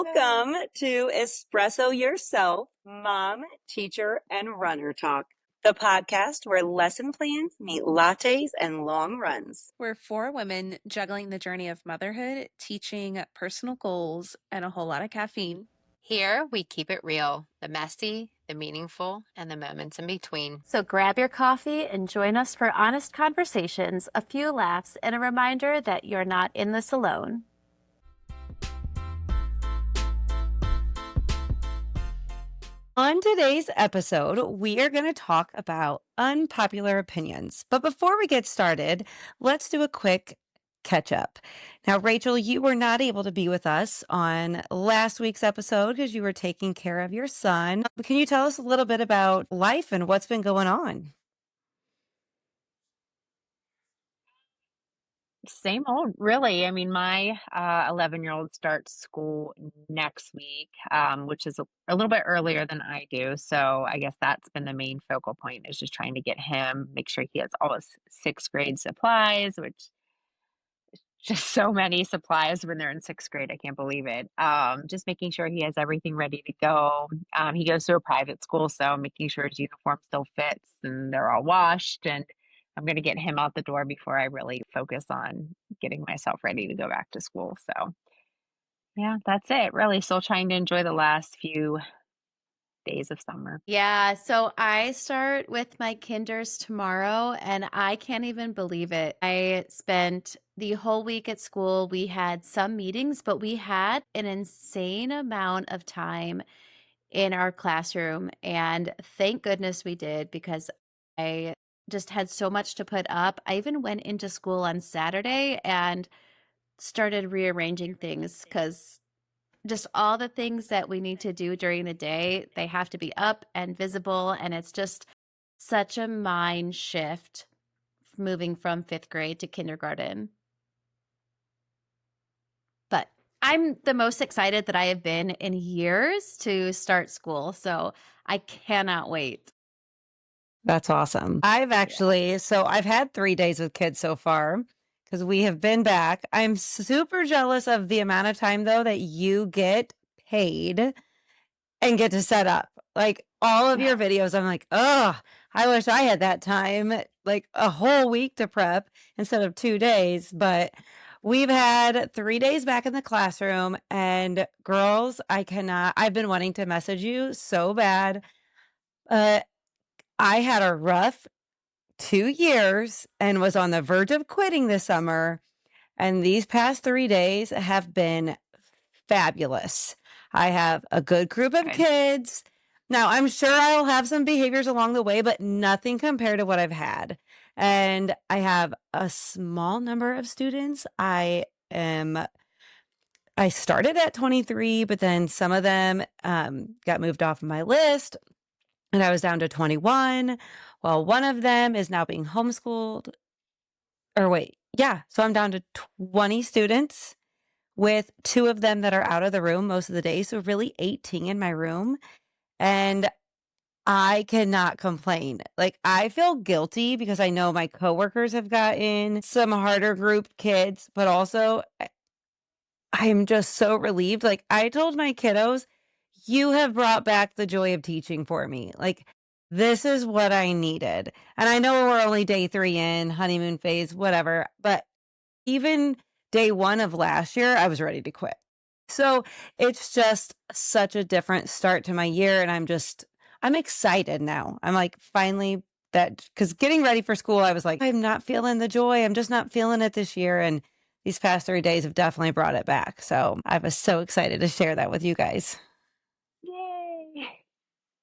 Welcome to Espresso Yourself, Mom, Teacher, and Runner Talk, the podcast where lesson plans meet lattes and long runs. We're four women juggling the journey of motherhood, teaching personal goals, and a whole lot of caffeine. Here, we keep it real, the messy, the meaningful, and the moments in between. So grab your coffee and join us for honest conversations, a few laughs, and a reminder that you're not in this alone. On today's episode, we are going to talk about unpopular opinions. But before we get started, let's do a quick catch up. Now, Rachel, you were not able to be with us on last week's episode because you were taking care of your son. Can you tell us a little bit about life and what's been going on? Same old, really. I mean, my 11-year-old starts school next week, which is a little bit earlier than I do. So I guess that's been the main focal point is just trying to get him, make sure he has all his sixth grade supplies, which just so many supplies when they're in sixth grade. I can't believe it. Just making sure he has everything ready to go. He goes to a private school, so making sure his uniform still fits and they're all washed. And I'm going to get him out the door before I really focus on getting myself ready to go back to school. So, yeah, that's it. Really, still trying to enjoy the last few days of summer. Yeah, so I start with my kinders tomorrow, and I can't even believe it. I spent the whole week at school. We had some meetings, but we had an insane amount of time in our classroom. And thank goodness we did because I just had so much to put up. I even went into school on Saturday and started rearranging things because just all the things that we need to do during the day, they have to be up and visible. And it's just such a mind shift moving from fifth grade to kindergarten. But I'm the most excited that I have been in years to start school. So I cannot wait. That's awesome. I've had 3 days with kids so far because we have been back. I'm super jealous of the amount of time though that you get paid and get to set up. Like all of your videos, I'm like, oh, I wish I had that time, like a whole week to prep instead of 2 days. But we've had 3 days back in the classroom, and girls, I've been wanting to message you so bad. I had a rough 2 years and was on the verge of quitting this summer. And these past 3 days have been fabulous. I have a good group of kids. Now, I'm sure I'll have some behaviors along the way, but nothing compared to what I've had. And I have a small number of students. I started at 23, but then some of them got moved off of my list, and I was down to 21. Well, one of them is now being homeschooled. So I'm down to 20 students with 2 of them that are out of the room most of the day. So really 18 in my room. And I cannot complain. Like I feel guilty because I know my coworkers have gotten some harder group kids, but also I'm just so relieved. Like I told my kiddos, you have brought back the joy of teaching for me. Like this is what I needed. And I know we're only day 3 in, honeymoon phase, whatever, but even day 1 of last year, I was ready to quit. So it's just such a different start to my year. And I'm excited now. I'm like, finally, because getting ready for school, I was like, I'm not feeling the joy. I'm just not feeling it this year. And these past 3 days have definitely brought it back. So I was so excited to share that with you guys. Yay!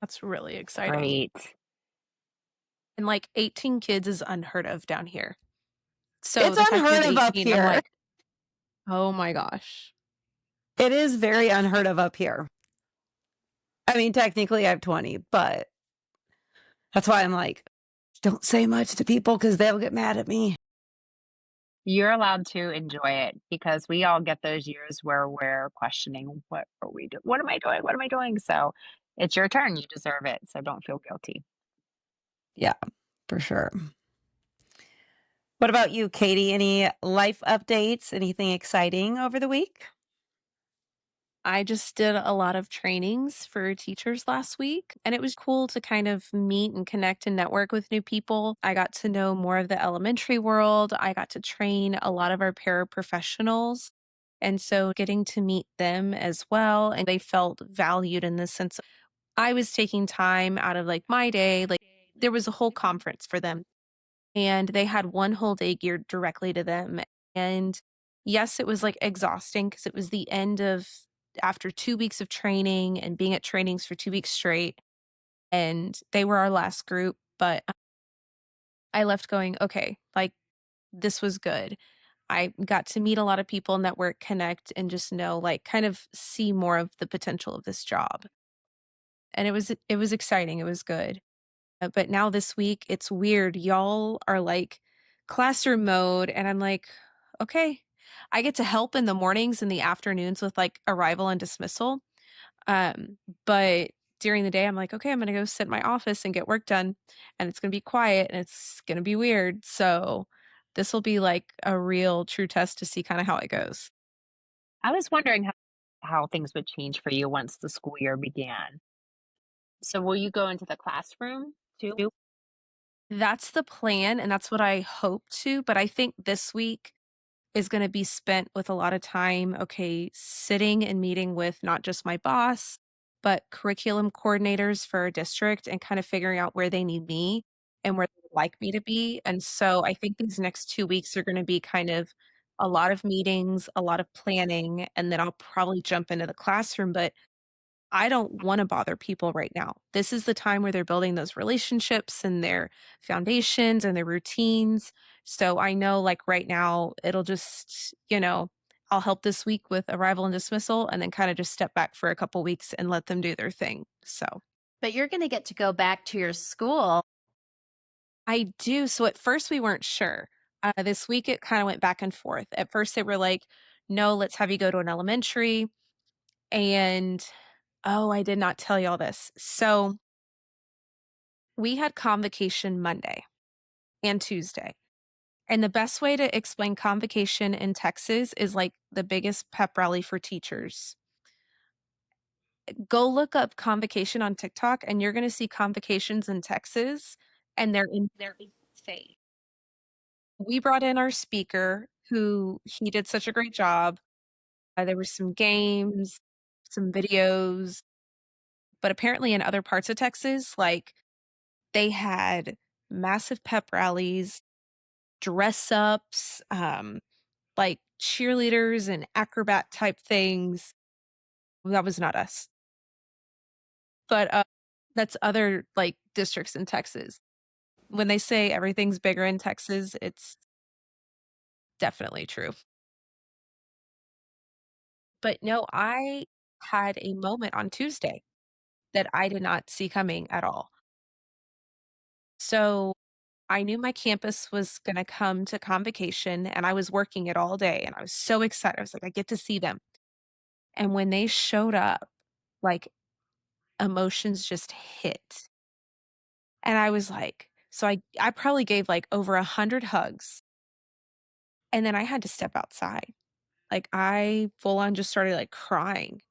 That's really exciting. Great. And like 18 kids is unheard of down here. So It's the fact unheard that of up 18, I'm here. like, oh my gosh. It is very unheard of up here. I mean, technically I have 20, but that's why I'm like, don't say much to people because they'll get mad at me. You're allowed to enjoy it because we all get those years where we're questioning, what are we doing? What am I doing? What am I doing? So it's your turn. You deserve it. So don't feel guilty. Yeah, for sure. What about you, Katie? Any life updates? Anything exciting over the week? I just did a lot of trainings for teachers last week, and it was cool to kind of meet and connect and network with new people. I got to know more of the elementary world. I got to train a lot of our paraprofessionals. And so getting to meet them as well, and they felt valued in the sense of I was taking time out of like my day. Like there was a whole conference for them and they had one whole day geared directly to them. And yes, it was like exhausting because it was the end of after 2 weeks of training and being at trainings for 2 weeks straight. And they were our last group, but I left going, okay, like this was good. I got to meet a lot of people, network, connect, and just know, like, kind of see more of the potential of this job. And it was exciting. It was good. But now this week, it's weird. Y'all are like classroom mode, and I'm like, okay. I get to help in the mornings and the afternoons with like arrival and dismissal. But during the day, I'm like, okay, I'm gonna go sit in my office and get work done, and it's gonna be quiet and it's gonna be weird. So this will be like a real true test to see kind of how it goes. I was wondering how things would change for you once the school year began. So will you go into the classroom too? That's the plan, and that's what I hope to. But I think this week is gonna be spent with a lot of time, okay, sitting and meeting with not just my boss, but curriculum coordinators for our district and kind of figuring out where they need me and where they'd like me to be. And so I think these next 2 weeks are gonna be kind of a lot of meetings, a lot of planning, and then I'll probably jump into the classroom, but I don't wanna bother people right now. This is the time where they're building those relationships and their foundations and their routines. So I know, like, right now, it'll just, I'll help this week with arrival and dismissal and then kinda just step back for a couple weeks and let them do their thing. So But you're gonna get to go back to your school. I do. So at first, we weren't sure. This week, it kinda went back and forth. At first, they were like, "No, let's have you go to an elementary." And oh, I did not tell y'all this. So we had convocation Monday and Tuesday. And the best way to explain convocation in Texas is like the biggest pep rally for teachers. Go look up convocation on TikTok and you're going to see convocations in Texas and they're insane. We brought in our speaker who he did such a great job. There were some games, some videos, but apparently in other parts of Texas, like they had massive pep rallies, dress ups, like cheerleaders and acrobat type things. That was not us. But, that's other, like, districts in Texas. When they say everything's bigger in Texas, it's definitely true. But no, I had a moment on Tuesday that I did not see coming at all. So, I knew my campus was gonna come to convocation, and I was working it all day, and I was so excited. I was like, "I get to see them." And when they showed up, like, emotions just hit. And I was like I probably gave, like, over 100 hugs, and then I had to step outside. Like, I full on just started, like, crying,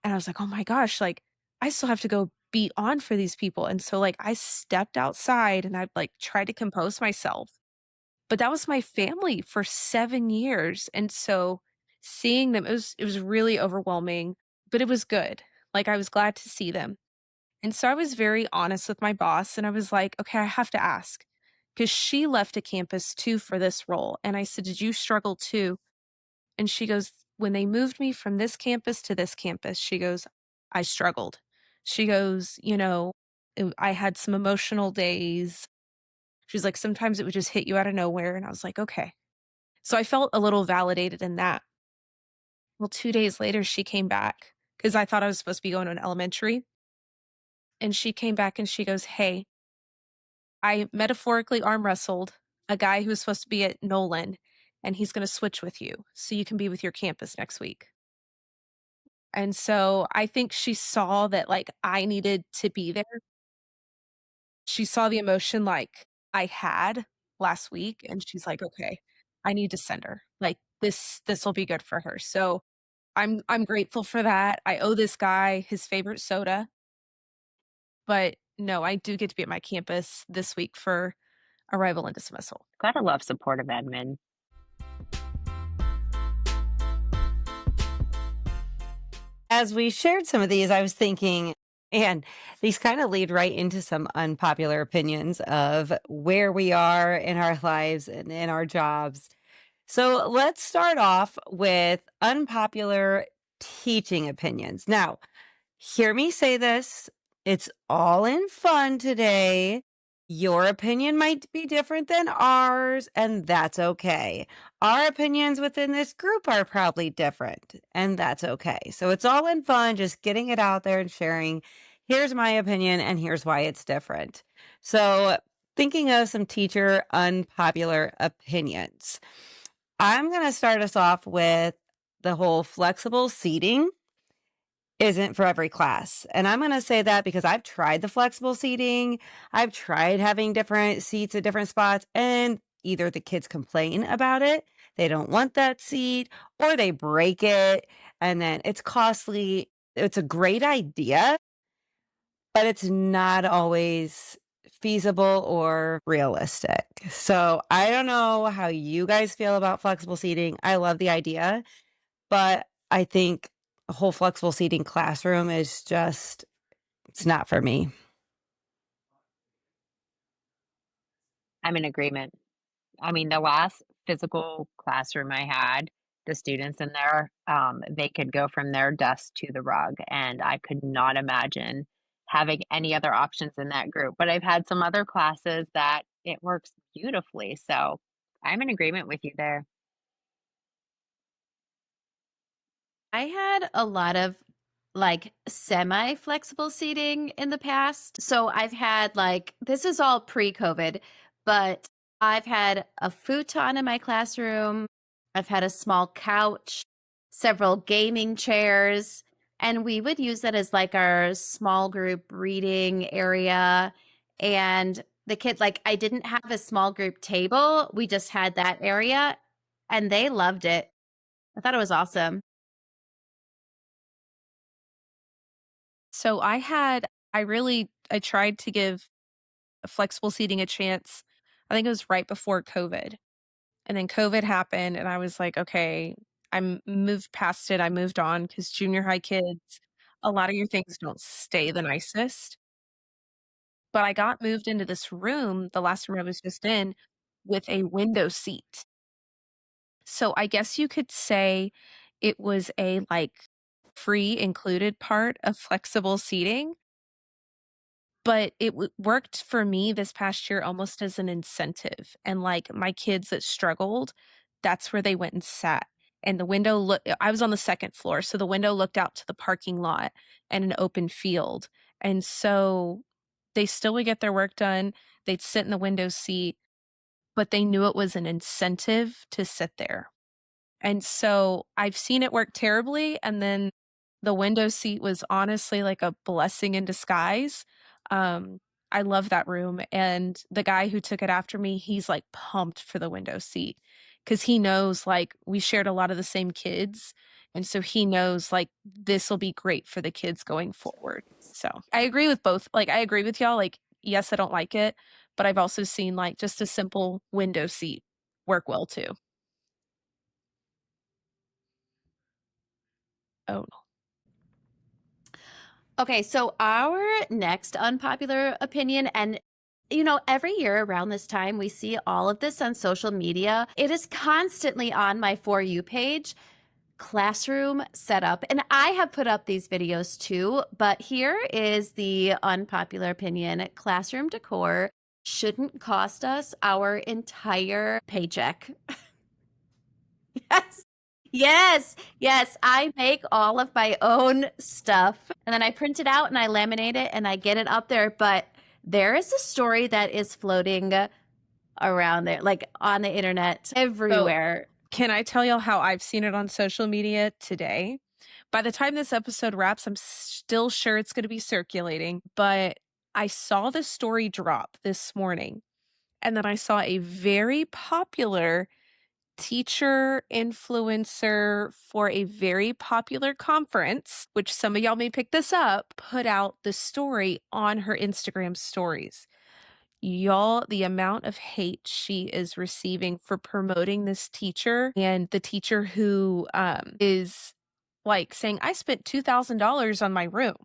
and I was like, "Oh my gosh, like, I still have to go be on for these people," and so, like, I stepped outside and I, like, tried to compose myself, but that was my family for 7 years, and so seeing them, it was really overwhelming, but it was good. Like, I was glad to see them. And so I was very honest with my boss and I was like, okay, I have to ask because she left a campus too for this role. And I said, did you struggle too? And she goes, when they moved me from this campus to this campus, she goes, I struggled. She goes, I had some emotional days. She's like, sometimes it would just hit you out of nowhere. And I was like, okay. So I felt a little validated in that. Well, 2 days later, she came back because I thought I was supposed to be going to an elementary. And she came back and she goes, hey, I metaphorically arm wrestled a guy who was supposed to be at Nolan, and he's gonna switch with you, so you can be with your campus next week. And so, I think she saw that, like, I needed to be there. She saw the emotion, like, I had last week, and she's like, "Okay, I need to send her. Like, this will be good for her." So, I'm grateful for that. I owe this guy his favorite soda, but no, I do get to be at my campus this week for arrival and dismissal. Gotta love supportive admin. As we shared some of these, I was thinking, and these kind of lead right into some unpopular opinions of where we are in our lives and in our jobs. So let's start off with unpopular teaching opinions. Now, hear me say this. It's all in fun today. Your opinion might be different than ours, and that's okay. Our opinions within this group are probably different, and that's okay. So it's all in fun, just getting it out there and sharing. Here's my opinion, and here's why it's different. So, thinking of some teacher unpopular opinions, I'm going to start us off with the whole flexible seating isn't for every class. And I'm going to say that because I've tried the flexible seating. I've tried having different seats at different spots, and either the kids complain about it, they don't want that seat, or they break it. And then it's costly. It's a great idea, but it's not always feasible or realistic. So I don't know how you guys feel about flexible seating. I love the idea, but I think a whole flexible seating classroom is just it's not for me. I'm in agreement. I mean, the last physical classroom I had, the students in there, they could go from their desk to the rug, and I could not imagine having any other options in that group. But I've had some other classes that it works beautifully. So I'm in agreement with you there. I had a lot of like semi flexible seating in the past. So I've had like, this is all pre COVID, but I've had a futon in my classroom. I've had a small couch, several gaming chairs, and we would use that as like our small group reading area. And the kid, like, I didn't have a small group table. We just had that area and they loved it. I thought it was awesome. So I tried to give flexible seating a chance. I think it was right before COVID. And then COVID happened and I was like, okay, moved past it. I moved on because junior high kids, a lot of your things don't stay the nicest. But I got moved into this room, the last room I was just in, with a window seat. So I guess you could say it was a like free included part of flexible seating. But worked for me this past year almost as an incentive, and, like, my kids that struggled, that's where they went and sat, and the window look I was on the 2nd floor, so the window looked out to the parking lot and an open field, and so they still would get their work done, they'd sit in the window seat, but they knew it was an incentive to sit there. And so I've seen it work terribly, and then the window seat was honestly like a blessing in disguise. Um, I love that room, and the guy who took it after me, he's, like, pumped for the window seat because he knows, like, we shared a lot of the same kids, and so he knows, like, this'll be great for the kids going forward. So, I agree with both like, I agree with y'all, like, yes, I don't like it, but I've also seen, like, just a simple window seat work well too. Oh, Okay, so our next unpopular opinion, and every year around this time, we see all of this on social media. It is constantly on my For You page, classroom setup. And I have put up these videos too, but here is the unpopular opinion: classroom decor shouldn't cost us our entire paycheck. Yes. Yes. Yes. I make all of my own stuff and then I print it out and I laminate it and I get it up there. But there is a story that is floating around there, like on the internet so everywhere. can I tell y'all how I've seen it on social media today? By the time this episode wraps, I'm still sure it's going to be circulating, but I saw the story drop this morning, and then I saw a very popular teacher influencer for a very popular conference, which some of y'all may pick this up, put out the story on her Instagram stories. Y'all, the amount of hate she is receiving for promoting this teacher and the teacher who is like saying, I spent $2,000 on my room.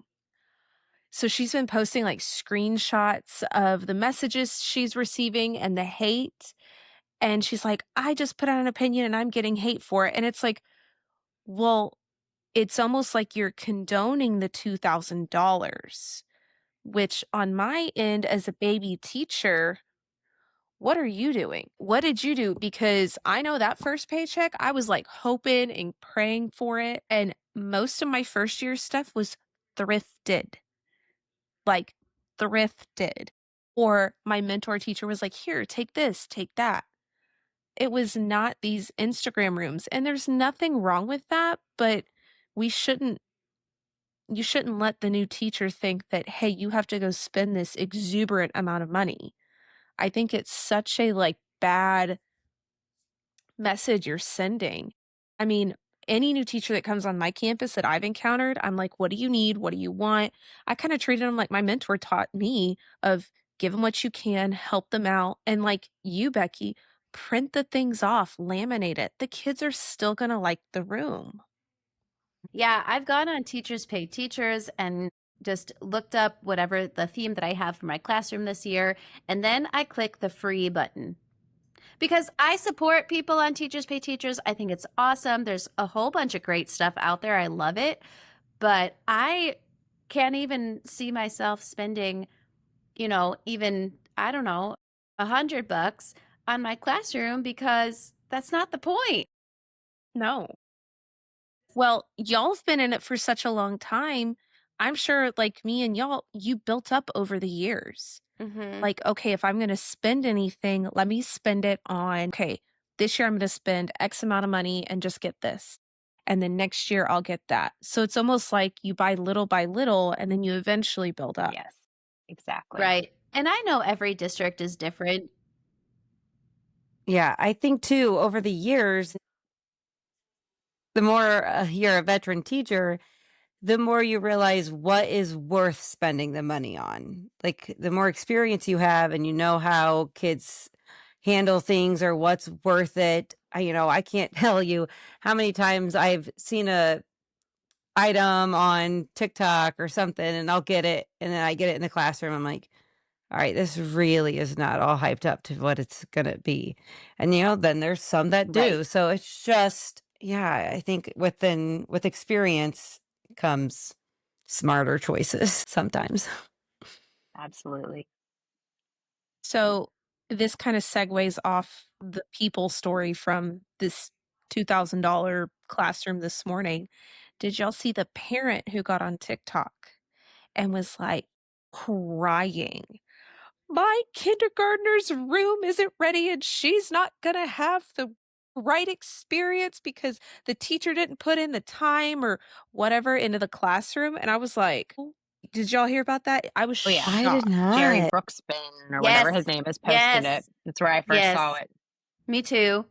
So she's been posting like screenshots of the messages she's receiving and the hate. And she's like, I just put out an opinion and I'm getting hate for it. And it's like, well, it's almost like you're condoning the $2,000, which on my end as a baby teacher, what are you doing? What did you do? Because I know that first paycheck, I was like hoping and praying for it. And most of my first year stuff was thrifted, like thrifted. Or my mentor teacher was like, here, take this, take that. It was not these Instagram rooms. And there's nothing wrong with that, but we shouldn't you shouldn't let the new teacher think that, hey, you have to go spend this exuberant amount of money. I think it's such a like bad message you're sending. I mean, any new teacher that comes on my campus that I've encountered, I'm like, what do you need? What do you want? I kind of treated them like my mentor taught me of give them what you can, help them out. And like you, Becky, print the things off, laminate it. The kids are still going to like the room. Yeah, I've gone on Teachers Pay Teachers and just looked up whatever the theme that I have for my classroom this year, and then I click the free button. Because I support people on Teachers Pay Teachers. I think it's awesome. There's a whole bunch of great stuff out there. I love it. But I can't even see myself spending, even, I don't know, $100 on my classroom because that's not the point. No. Well, y'all have been in it for such a long time. I'm sure, like me and y'all, you built up over the years. Mm-hmm. Like, okay, if I'm going to spend anything, let me spend it on, okay, this year I'm going to spend X amount of money and just get this. And then next year I'll get that. So it's almost like you buy little by little and then you eventually build up. Yes, exactly. Right. And I know every district is different. Yeah, I think too, over the years, the more you're a veteran teacher, the more you realize what is worth spending the money on. Like the more experience you have and you know how kids handle things or what's worth it. I can't tell you how many times I've seen a item on TikTok or something and I'll get it and then I get it in the classroom. I'm like, all right, this really is not all hyped up to what it's going to be. And then there's some that Right. do. So it's just, yeah, I think with experience comes smarter choices sometimes. Absolutely. So this kind of segues off the people story from this $2,000 classroom this morning. Did y'all see the parent who got on TikTok and was like crying? My kindergartner's room isn't ready and she's not going to have the right experience because the teacher didn't put in the time or whatever into the classroom. And I was like, did y'all hear about that? I was Oh yeah. I did shocked. Jerry not. Brookspan or whatever Yes. his name is posted it. Yes. That's where I first Yes. saw it. Me too.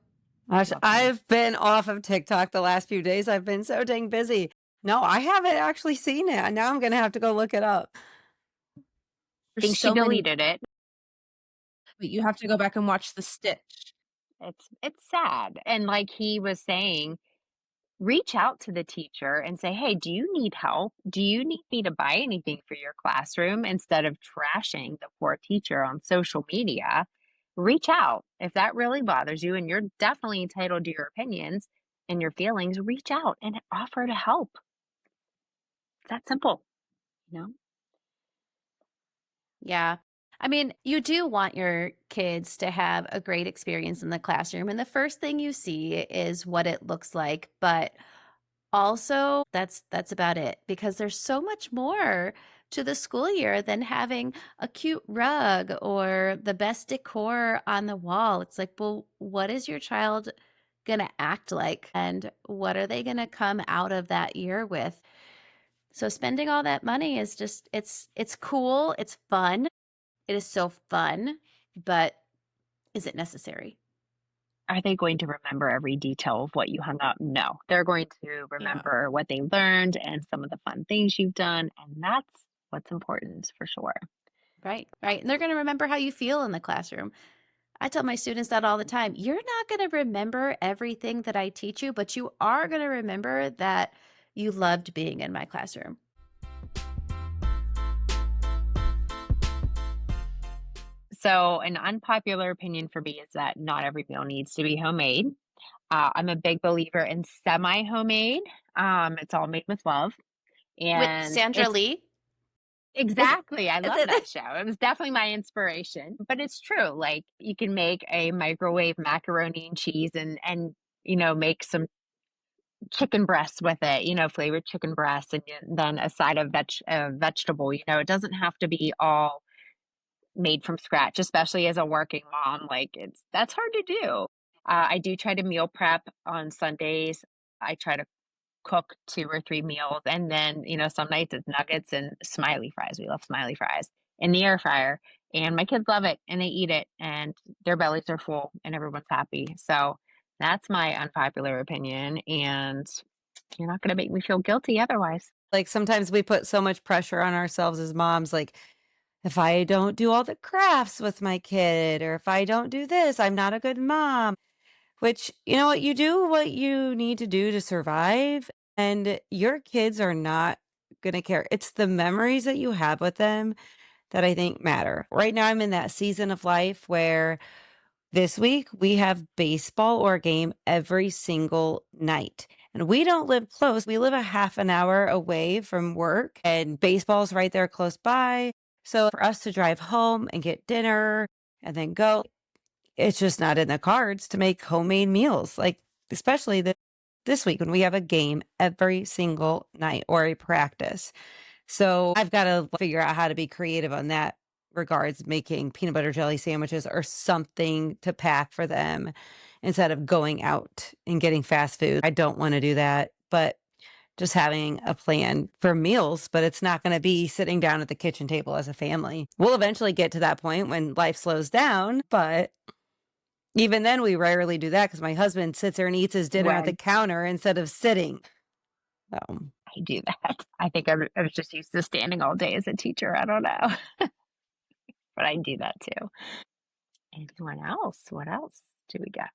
Gosh, Love him. I've been off of TikTok the last few days. I've been so dang busy. No, I haven't actually seen it. Now I'm going to have to go look it up. I There's think she so many, deleted it. but you have to go back and watch the stitch. It's sad. And like he was saying, reach out to the teacher and say, "Hey, do you need help? Do you need me to buy anything for your classroom?" Instead of trashing the poor teacher on social media, reach out. If that really bothers you and you're definitely entitled to your opinions and your feelings, reach out and offer to help. It's that simple, you know? Yeah. I mean, you do want your kids to have a great experience in the classroom. And the first thing you see is what it looks like. But also, that's about it because there's so much more to the school year than having a cute rug or the best decor on the wall. It's like, well, what is your child going to act like? And what are they going to come out of that year with? So spending all that money is just it's cool, it's fun. It is so fun, but is it necessary? Are they going to remember every detail of what you hung up? No. They're going to Yeah. remember what they learned and some of the fun things you've done, and that's what's important for sure. Right, right. And they're going to remember how you feel in the classroom. I tell my students that all the time. You're not going to remember everything that I teach you, but you are going to remember that you loved being in my classroom. So, an unpopular opinion for me is that not every meal needs to be homemade. I'm a big believer in semi homemade. It's all made with love, With and Sandra it's Lee? Is it exactly. I is love that it show. It was definitely my inspiration, but it's true. Like you can make a microwave macaroni and cheese make some chicken breasts with it, flavored chicken breasts and then a side of vegetable. It doesn't have to be all made from scratch, especially as a working mom. Like that's hard to do. I do try to meal prep on Sundays. I try to cook 2 or 3 meals, and then, some nights it's nuggets and smiley fries. We love smiley fries in the air fryer, and my kids love it, and they eat it, and their bellies are full, and everyone's happy. So that's my unpopular opinion, and you're not gonna make me feel guilty otherwise. Like, sometimes we put so much pressure on ourselves as moms, like, if I don't do all the crafts with my kid, or if I don't do this, I'm not a good mom. Which, you know what, you do what you need to do to survive, and your kids are not gonna care. It's the memories that you have with them that I think matter. Right now, I'm in that season of life where this week we have baseball or a game every single night. And we don't live close. We live a half an hour away from work, and baseball's right there close by. So for us to drive home and get dinner and then go, it's just not in the cards to make homemade meals, like, especially this week when we have a game every single night or a practice. So I've gotta figure out how to be creative on that regards, making peanut butter jelly sandwiches or something to pack for them instead of going out and getting fast food. I don't wanna do that, but just having a plan for meals, but it's not gonna be sitting down at the kitchen table as a family. We'll eventually get to that point when life slows down, but even then, we rarely do that because my husband sits there and eats his dinner at the When counter instead of sitting. So, I do that, I think I was just used to standing all day as a teacher, I don't know, but I do that too. Anyone else? What else do we got?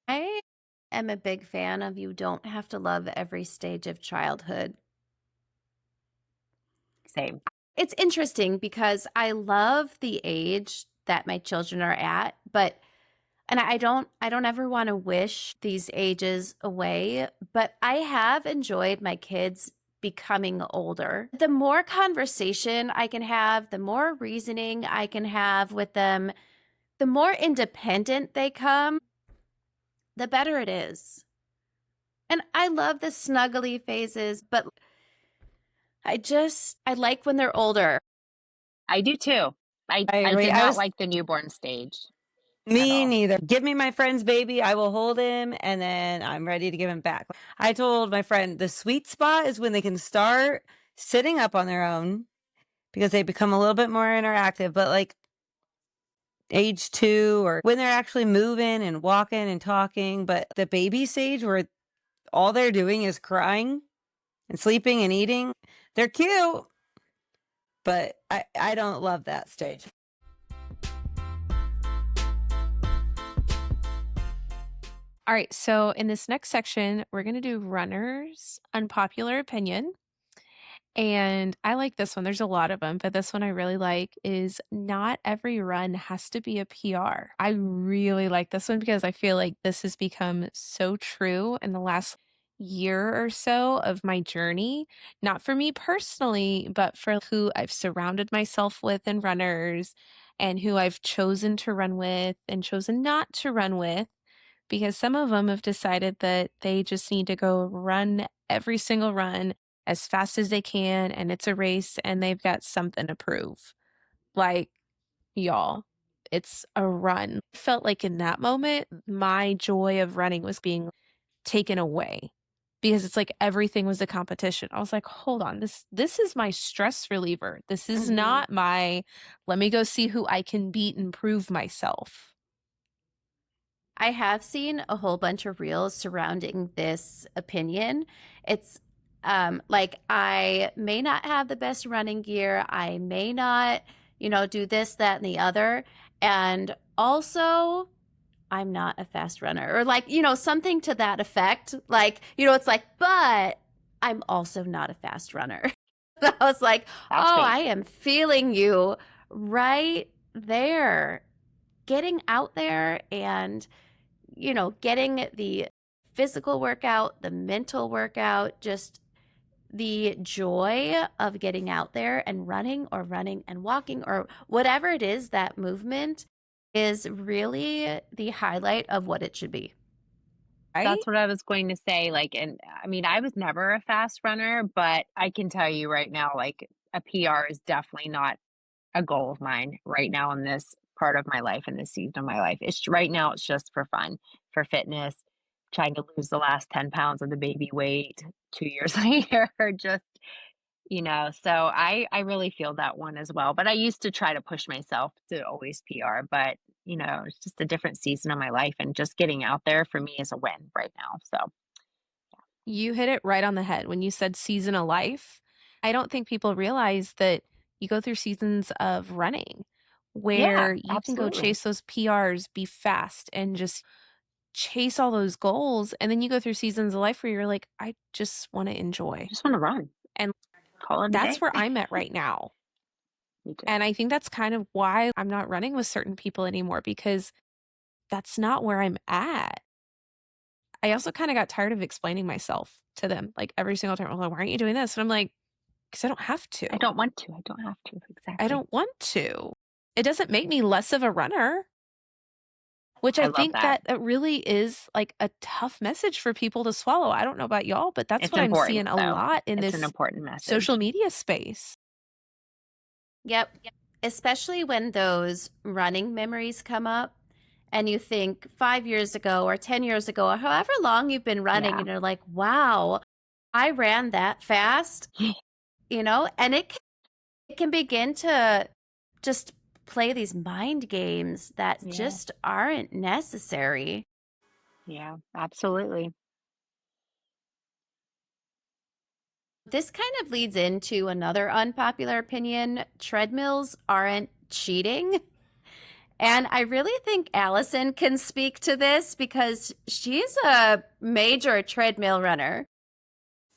I am a big fan of you don't have to love every stage of childhood. Same. It's interesting because I love the age that my children are at, but and I don't ever want to wish these ages away, but I have enjoyed my kids becoming older. The more conversation I can have, the more reasoning I can have with them, the more independent they come, the better it is. And I love the snuggly phases, but I like when they're older. I do too. I I agree. did not like the newborn stage at Me all. neither. Give me my friend's baby, I will hold him, and then I'm ready to give him back. I told my friend the sweet spot is when they can start sitting up on their own because they become a little bit more interactive, but like age 2 or when they're actually moving and walking and talking, but the baby stage where all they're doing is crying and sleeping and eating, they're cute, but I don't love that stage. All right, so in this next section, we're going to do runners, unpopular opinion. And I like this one. There's a lot of them, but this one I really like is not every run has to be a PR. I really like this one because I feel like this has become so true in the last year or so of my journey. Not for me personally, but for who I've surrounded myself with in runners and who I've chosen to run with and chosen not to run with because some of them have decided that they just need to go run every single run as fast as they can, and it's a race, and they've got something to prove. Like, y'all, it's a run. Felt like in that moment, my joy of running was being taken away because it's like everything was a competition. I was like, hold on, this is my stress reliever. This is Mhm. not my let me go see who I can beat and prove myself. I have seen a whole bunch of reels surrounding this opinion. It's like I may not have the best running gear. I may not, do this, that, and the other. And also, I'm not a fast runner, or like, something to that effect. Like, it's like, but I'm also not a fast runner. I was like, That's oh, me. I am feeling you right there. Getting out there and, getting the physical workout, the mental workout, just the joy of getting out there and running and walking or whatever it is, that movement is really the highlight of what it should be. Right? That's what I was going to say, like, and I mean, I was never a fast runner, but I can tell you right now, like, a PR is definitely not a goal of mine right now in this part of my life, in this season of my life. It's right now, it's just for fun, for fitness, trying to lose the last 10 pounds of the baby weight 2 years later, just, so I really feel that one as well. But I used to try to push myself to always PR, but it's just a different season of my life, and just getting out there for me is a win right now. So You hit it right on the head when you said season of life. I don't think people realize that you go through seasons of running yeah, where you can go absolutely. chase those PRs, be fast, and just chase all those goals. And then you go through seasons of life where you're like, I just want to I enjoy. just want to run, And call it a that's day. where I'm at right now. Me too. And I think that's kind of why I'm not running with certain people anymore because that's not where I'm at. I also kind of got tired of explaining myself to them like every single time. I'm like, why aren't you doing this? And I'm like, because I don't have to. I don't want to. I don't have to. I Exactly. don't want to. It doesn't make me less of a runner, which I I love think that. that it really is like a tough message for people to swallow. I don't know about y'all, but that's It's what I'm important, seeing a though. lot in It's an this important social message. media space. Yep. Especially when those running memories come up and you think 5 years ago or 10 years ago, or however long you've been running, Yeah. and you're like, wow, I ran that fast, and it can begin to just play these mind games that Yeah. just aren't necessary. Yeah. Absolutely. This kind of leads into another unpopular opinion. Treadmills aren't cheating. And I really think Allison can speak to this because she's a major treadmill runner.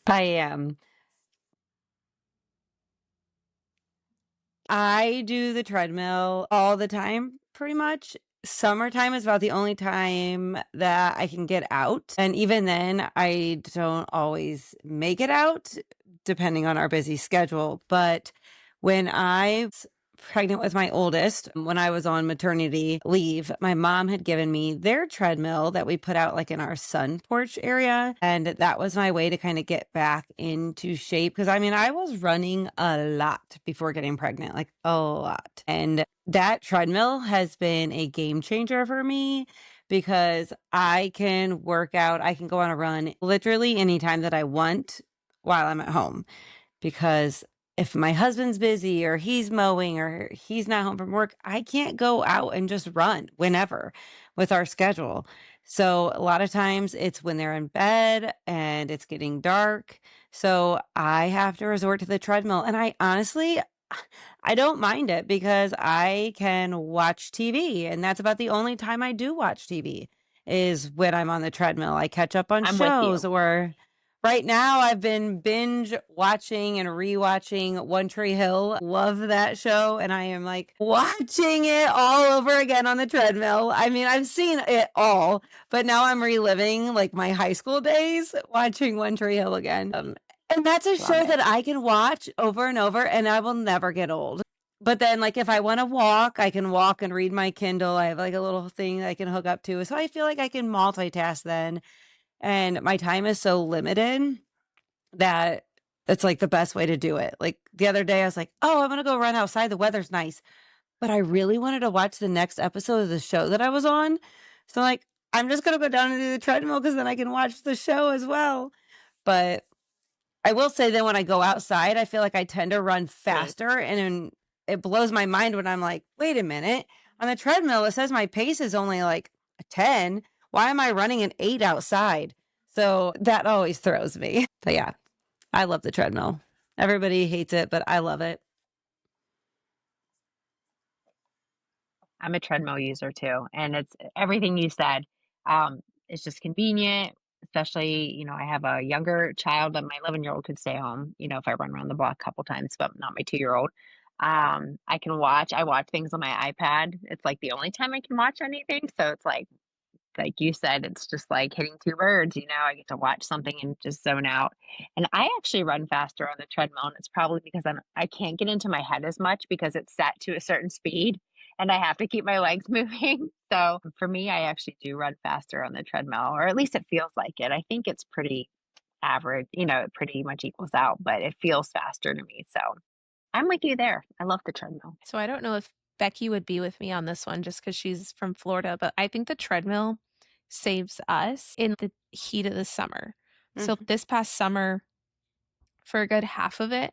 I am. I do the treadmill all the time, pretty much. Summertime is about the only time that I can get out. And even then, I don't always make it out, depending on our busy schedule. But when I was pregnant with my oldest, when I was on maternity leave, my mom had given me their treadmill that we put out like in our sun porch area. And that was my way to kind of get back into shape. Cause I mean, I was running a lot before getting pregnant, like a lot. And that treadmill has been a game changer for me because I can work out, I can go on a run literally anytime that I want while I'm at home. Because if my husband's busy or he's mowing or he's not home from work, I can't go out and just run whenever with our schedule. So a lot of times it's when they're in bed and it's getting dark. So I have to resort to the treadmill. And I honestly, I don't mind it because I can watch TV. And that's about the only time I do watch TV is when I'm on the treadmill. I catch up on I'm with shows you. or right now I've been binge watching and rewatching One Tree Hill. Love that show. And I am like watching it all over again on the treadmill. I mean, I've seen it all, but now I'm reliving like my high school days watching One Tree Hill again. And that's a Love show it. that I can watch over and over and I will never get old. But then, like, if I want to walk, I can walk and read my Kindle. I have like a little thing that I can hook up to. So I feel like I can multitask then. And my time is so limited that it's like the best way to do it. Like the other day, I was like, oh, I'm going to go run outside. The weather's nice. But I really wanted to watch the next episode of the show that I was on. So, like, I'm just going to go down and do the treadmill because then I can watch the show as well. But I will say then when I go outside, I feel like I tend to run Same. faster and then it blows my mind when I'm like, wait a minute. On the treadmill, it says my pace is only like a 10. Why am I running an 8 outside? So that always throws me. But yeah, I love the treadmill. Everybody hates it, but I love it. I'm a treadmill user too, and it's everything you said. It's just convenient, especially, I have a younger child, but my 11-year-old could stay home, if I run around the block a couple times, but not my 2-year-old. I watch things on my iPad. It's like the only time I can watch anything. So it's like you said, it's just like hitting two birds, I get to watch something and just zone out. And I actually run faster on the treadmill, and it's probably because I can't get into my head as much because it's set to a certain speed and I have to keep my legs moving. So for me, I actually do run faster on the treadmill, or at least it feels like it. I think it's pretty average, it pretty much equals out, but it feels faster to me. So I'm with you there. I love the treadmill. So I don't know if Becky would be with me on this one just because she's from Florida, but I think the treadmill saves us in the heat of the summer. So this past summer, for a good half of it,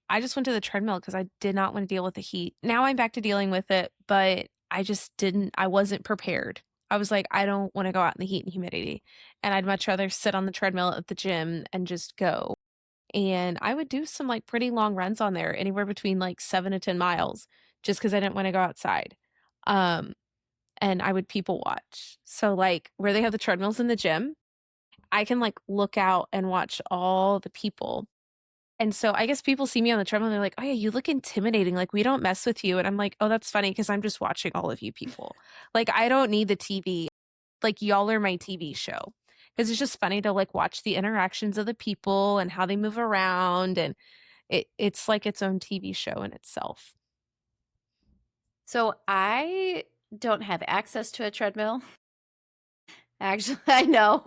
I just went to the treadmill because I did not want to deal with the heat. Now I'm back to dealing with it, but I wasn't prepared. I was like, I don't want to go out in the heat and humidity. And I'd much rather sit on the treadmill at the gym and just go. And I would do some like pretty long runs on there, anywhere between like 7 to 10 miles, just because I didn't want to go outside. Um, and I would people watch. So like where they have the treadmills in the gym, I can like look out and watch all the people. And so I guess people see me on the treadmill and they're like, "Oh yeah, you look intimidating. Like we don't mess with you." And I'm like, "Oh, that's funny because I'm just watching all of you people. Like I don't need the TV. Like y'all are my TV show." Because it's just funny to like watch the interactions of the people and how they move around, and it's like its own TV show in itself. So I don't have access to a treadmill. Actually, I know.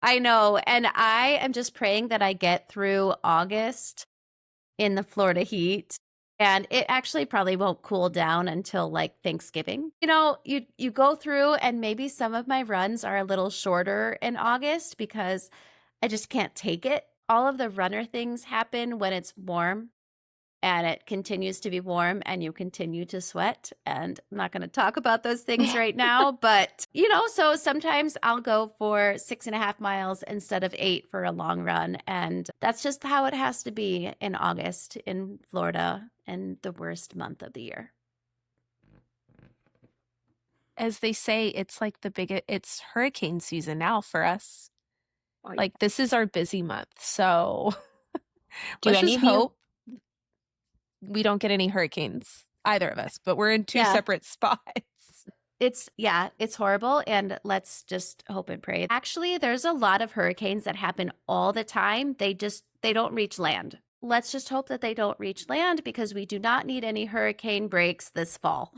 I know. And I am just praying that I get through August in the Florida heat. And it actually probably won't cool down until like Thanksgiving. You go through, and maybe some of my runs are a little shorter in August because I just can't take it. All of the runner things happen when it's warm, and it continues to be warm and you continue to sweat. And I'm not going to talk about those things right now, but so sometimes I'll go for 6.5 miles instead of 8 for a long run. And that's just how it has to be in August in Florida, and the worst month of the year. As they say, it's like it's hurricane season now for us. Like this is our busy month. So let's just hope we don't get any hurricanes, either of us, but we're in two separate spots. It's horrible, and let's just hope and pray. Actually, there's a lot of hurricanes that happen all the time. They don't reach land. Let's just hope that they don't reach land, because we do not need any hurricane breaks this fall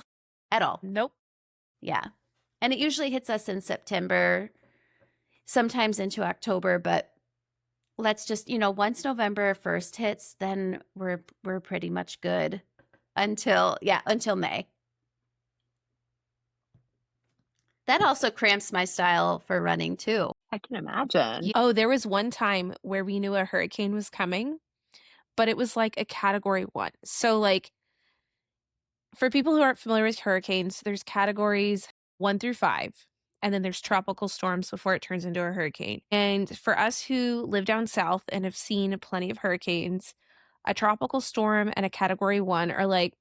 at all. Nope. Yeah. And it usually hits us in September, sometimes into October, but let's just, once November 1st hits, then we're pretty much good until May. That also cramps my style for running too. I can imagine. Oh, there was one time where we knew a hurricane was coming, but it was like a category 1. So like for people who aren't familiar with hurricanes, there's categories 1 through 5. And then there's tropical storms before it turns into a hurricane. And for us who live down south and have seen plenty of hurricanes, a tropical storm and a category 1 are like,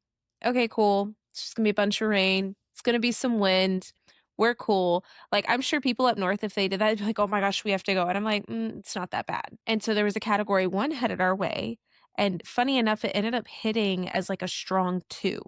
okay, cool. It's just gonna be a bunch of rain. It's gonna be some wind. We're cool. Like, I'm sure people up north, if they did that, they'd be like, oh my gosh, we have to go. And I'm like, it's not that bad. And so there was a category 1 headed our way. And funny enough, it ended up hitting as like a strong 2.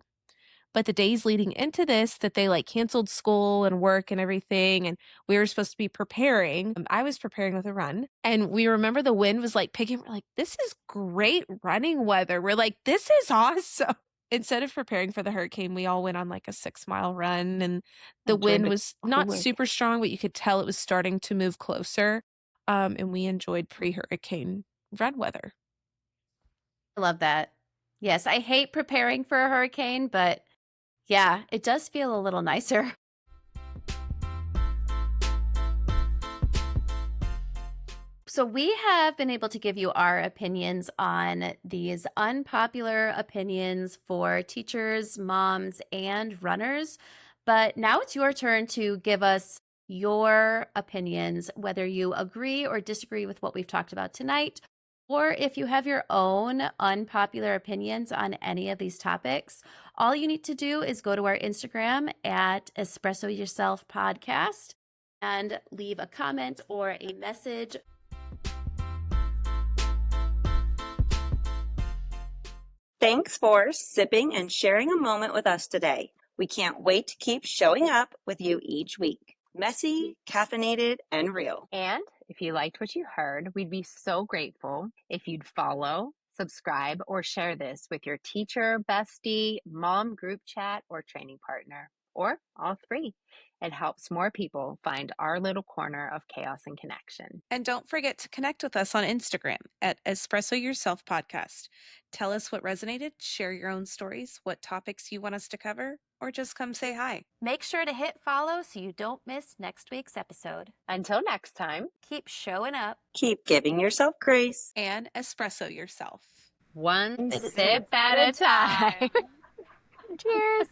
But the days leading into this, that they like canceled school and work and everything, and we were supposed to be preparing. I was preparing with a run, and we remember the wind was like picking. We're like, this is great running weather. We're like, this is awesome. Instead of preparing for the hurricane, we all went on like a 6-mile run, and the wind was not super strong, but you could tell it was starting to move closer. And we enjoyed pre-hurricane run weather. I love that. Yes, I hate preparing for a hurricane, but yeah, it does feel a little nicer. So we have been able to give you our opinions on these unpopular opinions for teachers, moms, and runners. But now it's your turn to give us your opinions, whether you agree or disagree with what we've talked about tonight, or if you have your own unpopular opinions on any of these topics. All you need to do is go to our Instagram at Espresso Yourself Podcast and leave a comment or a message. Thanks for sipping and sharing a moment with us today. We can't wait to keep showing up with you each week. Messy, caffeinated, and real. And if you liked what you heard, we'd be so grateful if you'd follow, subscribe, or share this with your teacher, bestie, mom group chat, or training partner, or all three. It helps more people find our little corner of chaos and connection. And don't forget to connect with us on Instagram at Espresso Yourself Podcast. Tell us what resonated, share your own stories, what topics you want us to cover, or just come say hi. Make sure to hit follow so you don't miss next week's episode. Until next time, Keep showing up. Keep giving yourself grace. And espresso yourself. one sip at a time. Cheers.